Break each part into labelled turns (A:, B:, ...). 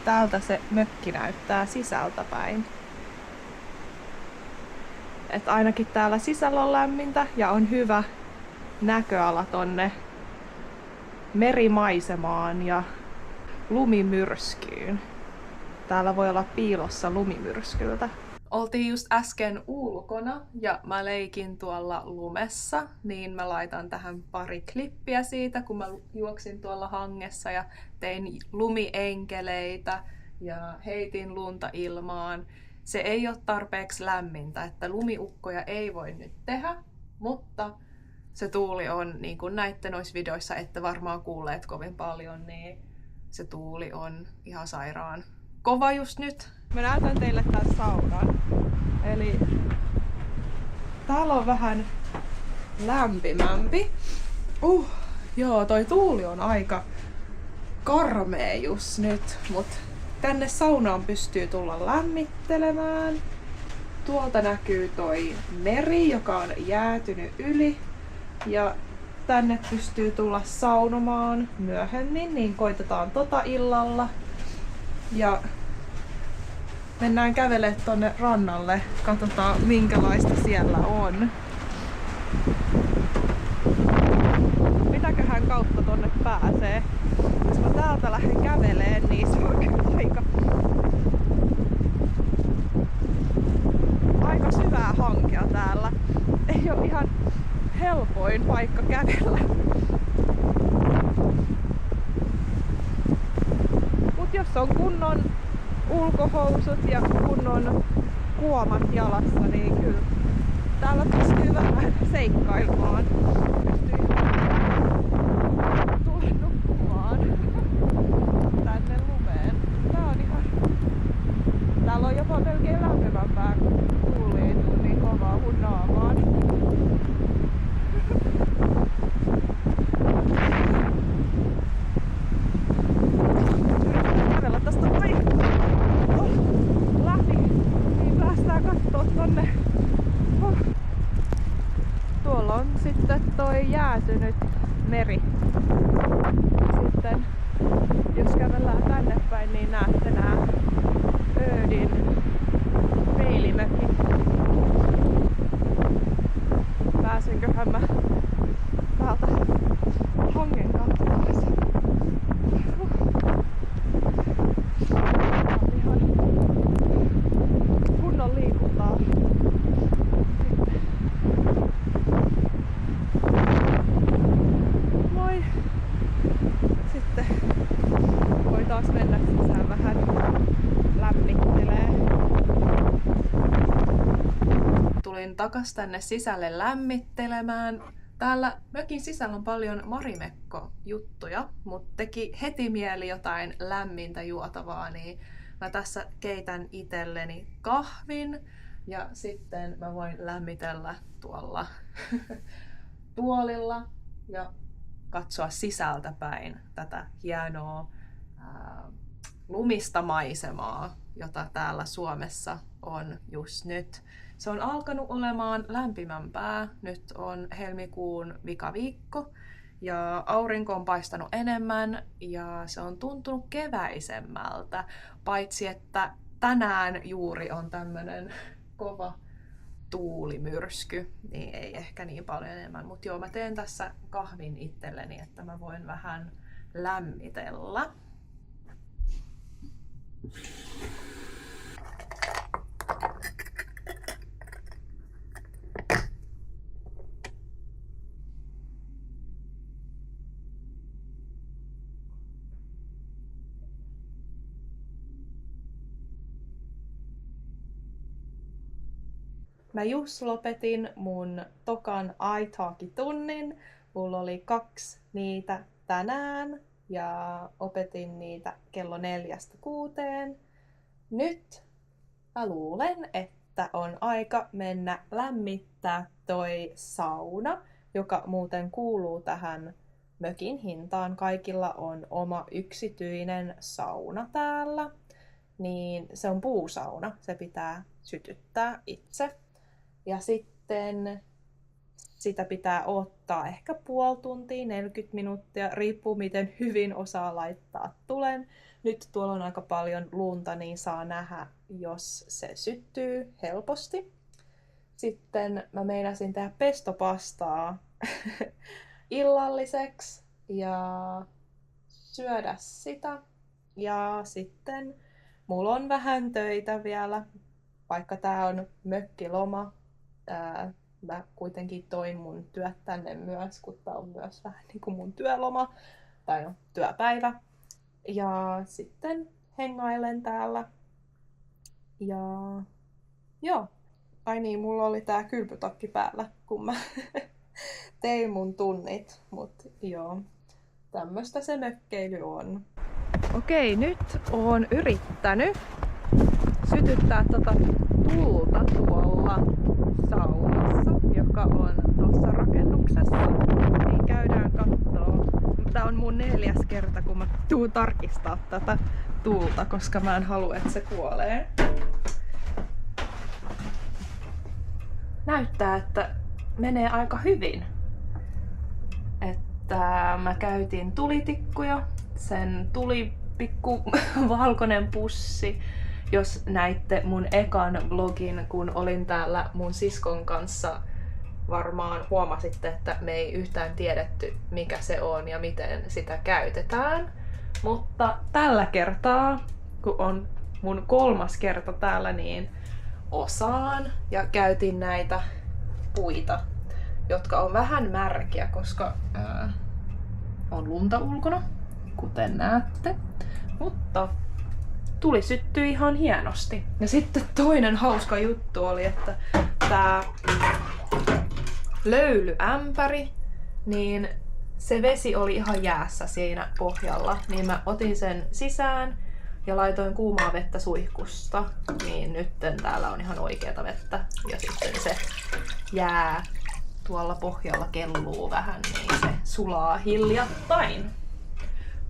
A: Täältä se mökki näyttää sisältäpäin. Et ainakin täällä sisällä on lämmintä ja on hyvä näköala tonne merimaisemaan ja lumimyrskyyn. Täällä voi olla piilossa lumimyrskyltä. Oltiin just äsken ulkona ja mä leikin tuolla lumessa, niin mä laitan tähän pari klippiä siitä, kun mä juoksin tuolla hangessa ja tein lumienkeleitä ja heitin lunta ilmaan. Se ei ole tarpeeksi lämmintä, että lumiukkoja ei voi nyt tehdä, mutta se tuuli on, niin kuin näitte noissa videoissa, ette varmaan kuulleet kovin paljon, niin se tuuli on ihan sairaan kova just nyt. Mä näytän teille tän saunan. Eli täällä on vähän lämpimämpi. Joo, toi tuuli on aika karmea just nyt, mut tänne saunaan pystyy tulla lämmittelemään. Tuolta näkyy toi meri, joka on jäätynyt yli. Ja tänne pystyy tulla saunomaan myöhemmin, niin koitetaan tota illalla. Ja mennään kävelemään tonne rannalle, katsotaan minkälaista siellä on. Mitäköhän kautta tonne pääsee? Jos mä täältä lähden käveleen, niin se on kyllä aika syvää hankea täällä. Ei oo ihan helpoin paikka kävellä. Mut jos on kunnon ulkohousut ja kunnon kuomat jalassa, niin kyllä täällä pystyy vähän seikkailemaan. Pystyy tulla nukkumaan tänne lumeen. Täällä on jopa melkein lämpimämpää, kun tuuli ei tuu niin kovaa mun naamaan. Kävellä tästä läpi, niin päästään kattoo tonne. Tuolla on sitten toi jäätynyt meri. Sitten jos kävellään tänne päin, niin näette nää Ödin peilimökit. Pääsenköhän mä täältä hangen kautta pois? Ihan kunnon liikuntaa. Moi! Sitten voi taas mennä sisään vähän lämmittelee. Tulin takas tänne sisälle lämmittelemään. Täällä mökin sisällä on paljon Marimekko-juttuja, mutta teki heti mieli jotain lämmintä juotavaa, niin mä tässä keitän itselleni kahvin ja sitten mä voin lämmitellä tuolla tuolilla ja katsoa sisältä päin tätä hienoa lumista maisemaa, jota täällä Suomessa on just nyt. Se on alkanut olemaan lämpimämpää. Nyt on helmikuun vikaviikko ja aurinko on paistanut enemmän ja se on tuntunut keväisemmältä. Paitsi että tänään juuri on tämmönen kova tuulimyrsky, niin ei ehkä niin paljon enemmän. Mutta joo, mä teen tässä kahvin itselleni, että mä voin vähän lämmitellä. Mä just lopetin mun tokan iTalki-tunnin. Mulla oli 2 niitä tänään ja opetin niitä kello 4–6. Nyt mä luulen, että on aika mennä lämmittää toi sauna, joka muuten kuuluu tähän mökin hintaan. Kaikilla on oma yksityinen sauna täällä. Niin se on puusauna, se pitää sytyttää itse. Ja sitten sitä pitää odottaa ehkä puoli tuntia, 40 minuuttia, riippuu miten hyvin osaa laittaa tulen. Nyt tuolla on aika paljon lunta, niin saa nähdä, jos se syttyy helposti. Sitten mä meinasin tehdä pestopastaa illalliseksi ja syödä sitä. Ja sitten mulla on vähän töitä vielä, vaikka tää on mökkiloma. Mä kuitenkin toin mun työt tänne myös, kun tää on myös vähän niin kuin mun työloma tai no, työpäivä. Ja sitten hengailen täällä. Ja joo. Ai niin, mulla oli tää kylpytakki päällä, kun mä tein mun tunnit. Mut joo, tämmöstä se mökkeily on. Okei, nyt oon yrittänyt sytyttää tota tulta tuolla saunassa, joka on tuossa rakennuksessa. Niin käydään kattoo. Tää on mun 4. kerta, kun mä tuun tarkistaa tätä tulta, koska mä en halua, että se kuolee. Näyttää, että menee aika hyvin. Että mä käytin tulitikkuja. Sen tuli pikku valkoinen pussi. Jos näitte mun ekan vlogin, kun olin täällä mun siskon kanssa, varmaan huomasitte, että me ei yhtään tiedetty, mikä se on ja miten sitä käytetään. Mutta tällä kertaa, kun on mun 3. kerta täällä, niin osaan ja käytin näitä puita, jotka on vähän märkiä, koska on lunta ulkona, kuten näette. Mutta tuli syttyi ihan hienosti. Ja sitten toinen hauska juttu oli, että tää löylyämpäri, niin se vesi oli ihan jäässä siinä pohjalla. Niin mä otin sen sisään ja laitoin kuumaa vettä suihkusta. Niin nytten täällä on ihan oikeata vettä. Ja sitten se jää tuolla pohjalla kelluu vähän, niin se sulaa hiljattain.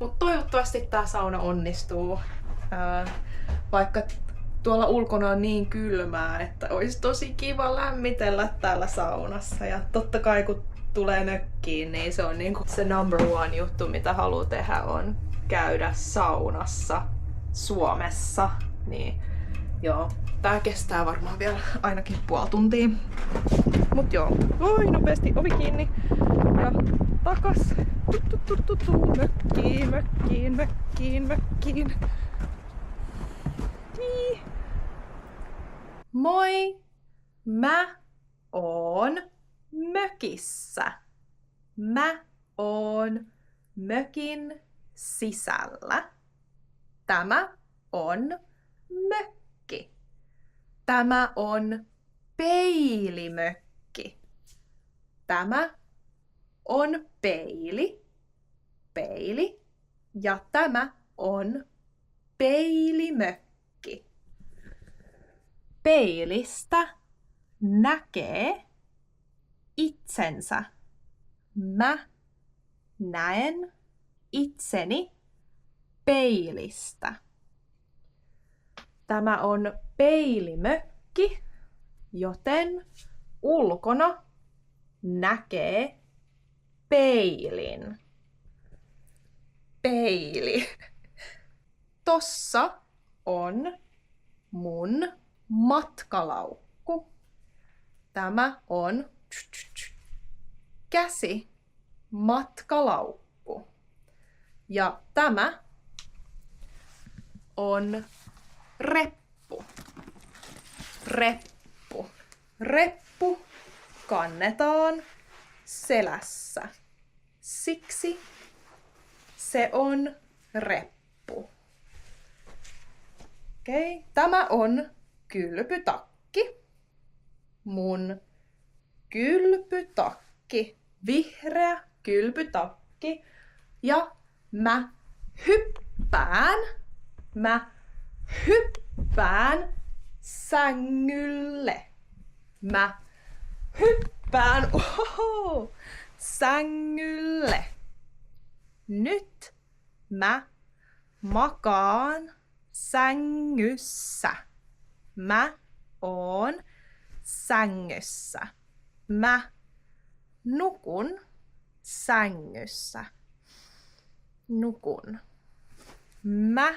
A: Mutta toivottavasti tää sauna onnistuu. Vaikka tuolla ulkona on niin kylmää, että olisi tosi kiva lämmitellä täällä saunassa. Ja totta kai kun tulee mökkiin, niin se on niinku se number 1 juttu, mitä haluaa tehdä, on käydä saunassa Suomessa. Niin joo, tää kestää varmaan vielä ainakin puoli tuntia. Mut joo, oi nopeasti ovi kiinni ja takas mökkiin. Niin. Moi! Mä oon mökissä. Mä oon mökin sisällä. Tämä on mökki. Tämä on peilimökki. Tämä on peili. Ja tämä on peilimökki. Peilistä näkee itsensä. Mä näen itseni peilistä. Tämä on peilimökki, joten ulkona näkee peilin. Peili. Tossa on mun matkalaukku. Tämä on käsi matkalaukku. Ja tämä on reppu. Reppu kannetaan selässä. Siksi se on reppu. Okei, tämä on kylpytakki. Mun kylpytakki. Vihreä kylpytakki. Ja mä hyppään sängylle. Mä hyppään sängylle. Nyt mä makaan sängyssä. Mä oon sängyssä. Mä nukun sängyssä. Nukun. mä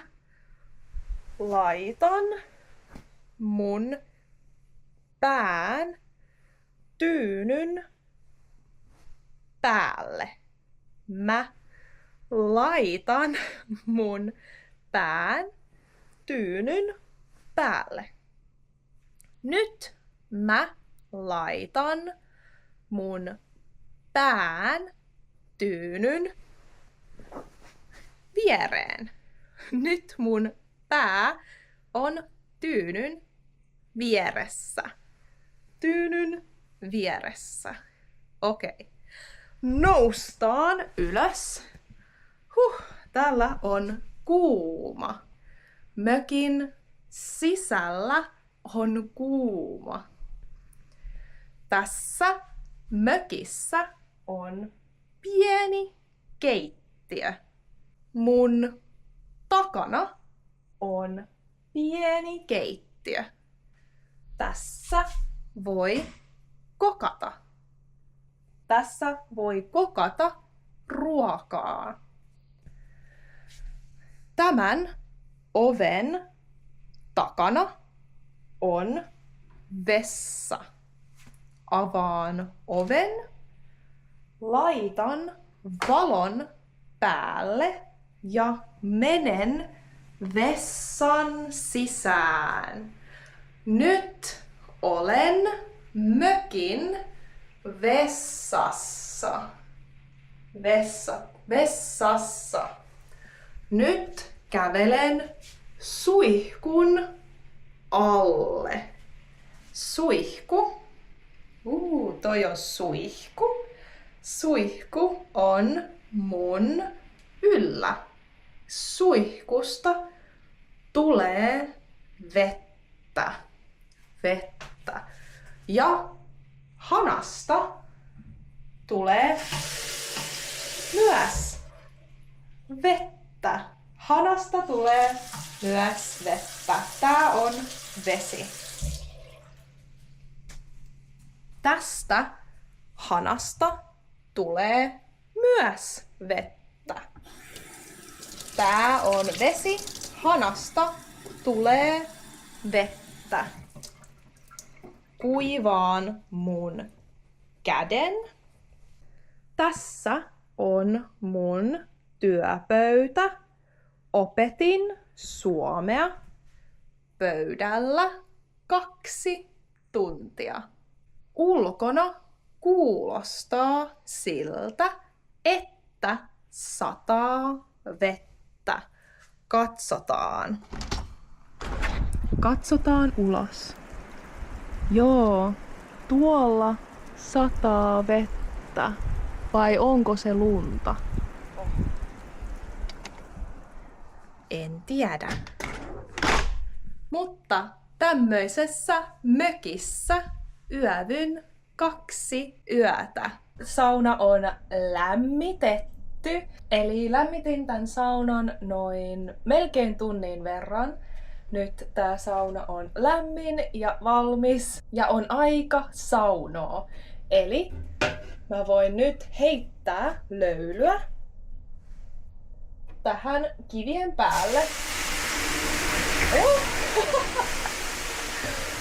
A: laitan mun pään tyynyn päälle. Mä laitan mun pään tyynyn päälle. Nyt mä laitan mun pään tyynyn viereen. Nyt mun pää on tyynyn vieressä. Tyynyn vieressä. Okei. Noustaan ylös. Täällä on kuuma. Mökin sisällä on kuuma. Tässä mökissä on pieni keittiö. Mun takana on pieni keittiö. Tässä voi kokata. Tässä voi kokata ruokaa. Tämän oven takana on vessa. Avaan oven, laitan valon päälle ja menen vessan sisään. Nyt olen mökin vessassa. Vessassa. Nyt kävelen suihkun alle. Suihku. Toi on suihku. Suihku on mun yllä. Suihkusta tulee vettä. Vettä. Ja hanasta tulee myös vettä. Hanasta tulee myös vettä. Tää on vesi. Tästä hanasta tulee myös vettä. Tää on vesi. Hanasta tulee vettä. Kuivaan mun käden. Tässä on mun työpöytä. Opetin suomea pöydällä 2 tuntia. Ulkona kuulostaa siltä, että sataa vettä. Katsotaan. Katsotaan ulos. Joo, tuolla sataa vettä. Vai onko se lunta? En tiedä. Mutta tämmöisessä mökissä yövyn 2 yötä. Sauna on lämmitetty. Eli lämmitin tän saunan noin melkein tunnin verran. Nyt tää sauna on lämmin ja valmis ja on aika saunoa. Eli mä voin nyt heittää löylyä tähän kivien päälle.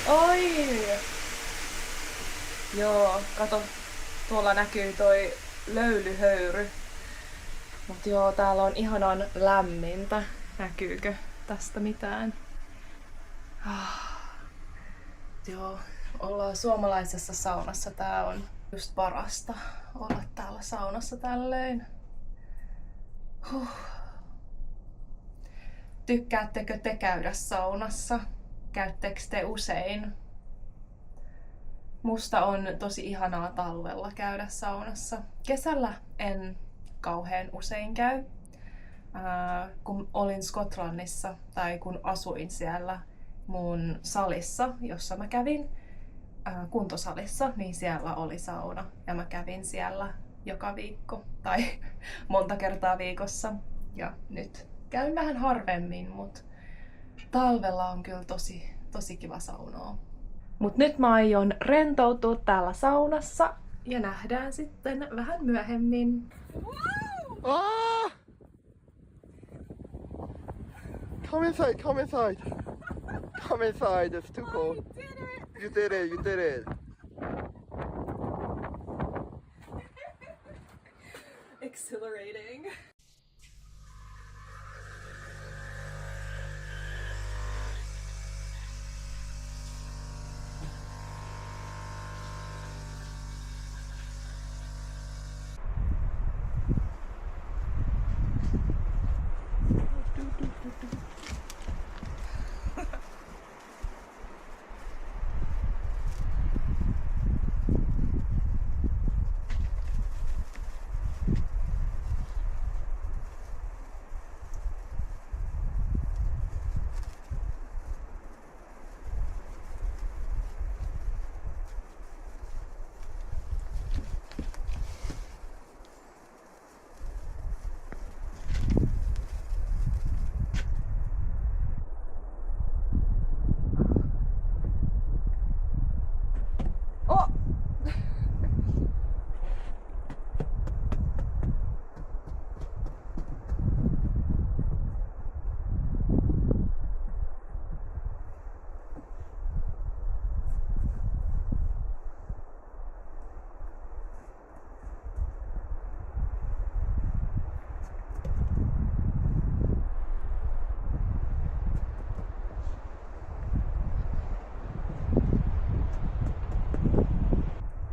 A: Oi! Joo, kato, tuolla näkyy toi löylyhöyry. Mut joo, täällä on ihanan lämmintä. Näkyykö tästä mitään? Joo, ollaan suomalaisessa saunassa. Tää on just parasta olla täällä saunassa tällöin. Tykkäättekö te käydä saunassa? Käyttekö te usein? Musta on tosi ihanaa talvella käydä saunassa. Kesällä en kauhean usein käy. Kun olin Skotlannissa tai kun asuin siellä mun salissa, jossa mä kävin, kuntosalissa, niin siellä oli sauna ja mä kävin siellä joka viikko tai monta kertaa viikossa. Ja nyt käyn vähän harvemmin, mutta talvella on kyllä tosi kiva saunoa. Mut nyt mä aion rentoutua täällä saunassa ja nähdään sitten vähän myöhemmin.
B: Come inside, come inside. Come inside, it's too cold.
A: I did it!
B: You did it.
A: Exhilarating.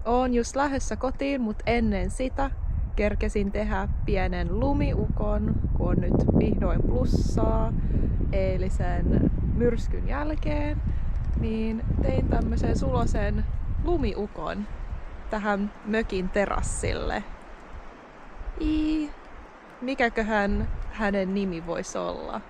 A: Oon just lähdössä kotiin, mutta ennen sitä kerkesin tehdä pienen lumiukon, kun on nyt vihdoin plussaa eilisen myrskyn jälkeen, niin tein tämmöisen sulosen lumiukon tähän mökin terassille. Mikäköhän hänen nimi voisi olla?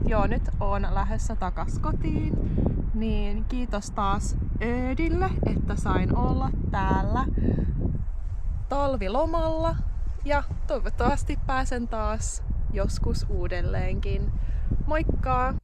A: Joo, nyt oon lähdössä takas kotiin, niin kiitos taas Öödille, että sain olla täällä talvilomalla ja toivottavasti pääsen taas joskus uudelleenkin. Moikka!